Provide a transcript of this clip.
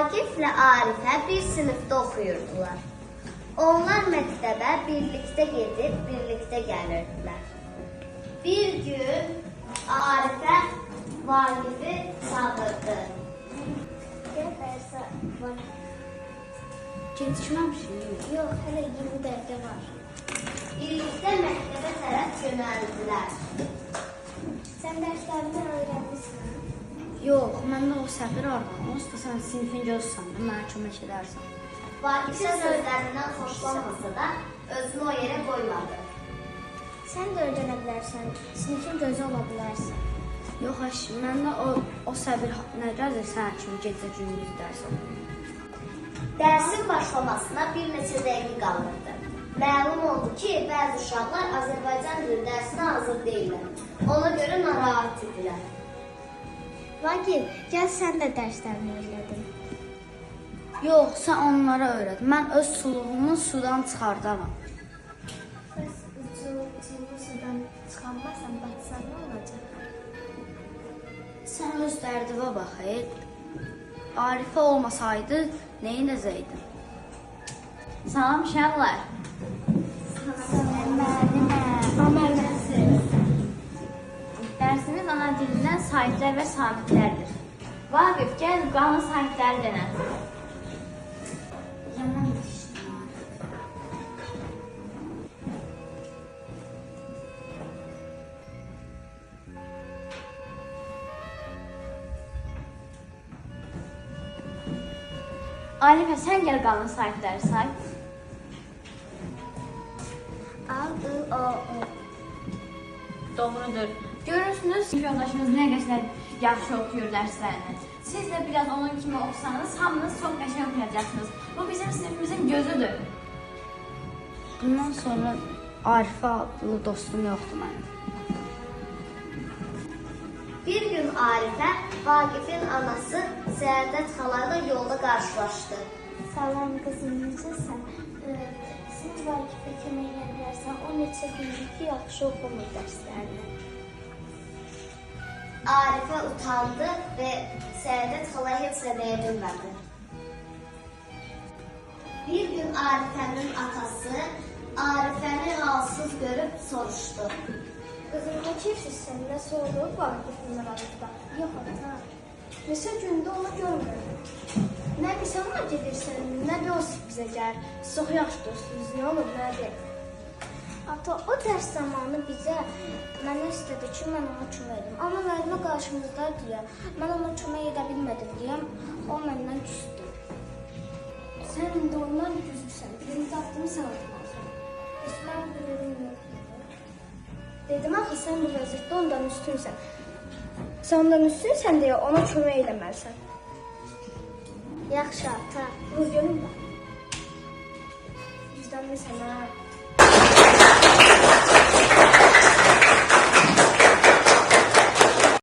Vaqiflə Arifə bir sinifdə oxuyurdular. Onlar məktəbə birlikdə gedib, birlikdə gəlirdilər. Bir gün Arifə Vaqifi çağırdı. Gecikməmişik? Yox, hələ 20 dəqiqə var. Birlikdə məktəbə tərəf yönəldilər. Sən dərslərini öyrənmişsən? Yox, məndə o səfir arqan. Onsuz da sən sinifin gözsən də mənə kömək edərsən. Vaqifə sözlərindən xoşlanmasa da özünü o yerə qoymadı. Sən də öyrənə bilərsən, sinifin gözü ola bilərsən. Yox, əşi, məndə o səbir nə qədər sənə kimi gecə gündüz dərs oxuyur. Dərsin başlamasına bir neçə dəqiqə qalırdı. Məlum oldu ki, bəzi uşaqlar Azərbaycan dili dərsinə hazır deyillər. Ona görə narahat idilər. Vaqif, gəl sən də dərslərini öyrədin. Yox, sən onlara öyrət. Mən öz suluğumu sudan çıxardaram. Bəs ucunu sudan çıxanmazsan, batsan nə olacaq? Sən öz dərdivə bax, Arifə olmasaydı, neyin edəcəkdim? Salam uşaqlar. Dərsimiz ana dilindən sahiblər və sabitlərdir. Vaqif, gəl qanun sahibləri denə. Yaman Arifə, sən gəl qanun sahibləri say. A-I-O-O. Doğrudur. Görürsünüz, sinif yoldaşınız nə qədər yaxşı oxuyur dərslərini. Siz də biraz onun kimi oxusanız, hamınız çox qəşəng oxuyacaqsınız. Bu bizim sinifimizin gözüdür. Bundan sonra Arifə adlı dostum yoxdur mənim. Bir gün Arifə Vaqifin anası Səadət xalayla yolda qarşılaşdı. Salam qızım, necəsən? Sən Vaqifə kömək edə bilərsən, o neçə gündür ki, yaxşı oxumur dərslərini. Arifə utandı və Səadət xalaya heç nə deyə bilmədi. Bir gün Arifənin atası Arifəni halsız görüb soruşdu. Qızım, nə keyfsizsən? Nə sorulub Vaqifin arasında? Yox, ata. Neçə gündə onu görmürəm. Nə bir sən ona gedirsən, nə bir o bizə gəlir. Siz çox yaxşı dostsunuz, nə olur, nədir? Ata, o dərs zamanı bizə mənə istədi ki, mən ona kömək edim. Amma müəllimə qarşımızdaydı deyə, mən ona kömək edə bilmədim deyəm, o məndən küsdü. Sən indi ondan küsürsən, birinci addımı sən atmalısın. Heç mən bilirim yoxdur. Dedim, axı, sən bu vəziyyətdə ondan üstünsən. Sən ondan üstünsən deyə ona kömək eləməlisən. Yaxşı, ata, bu görün bax. Vicdanlı sənə.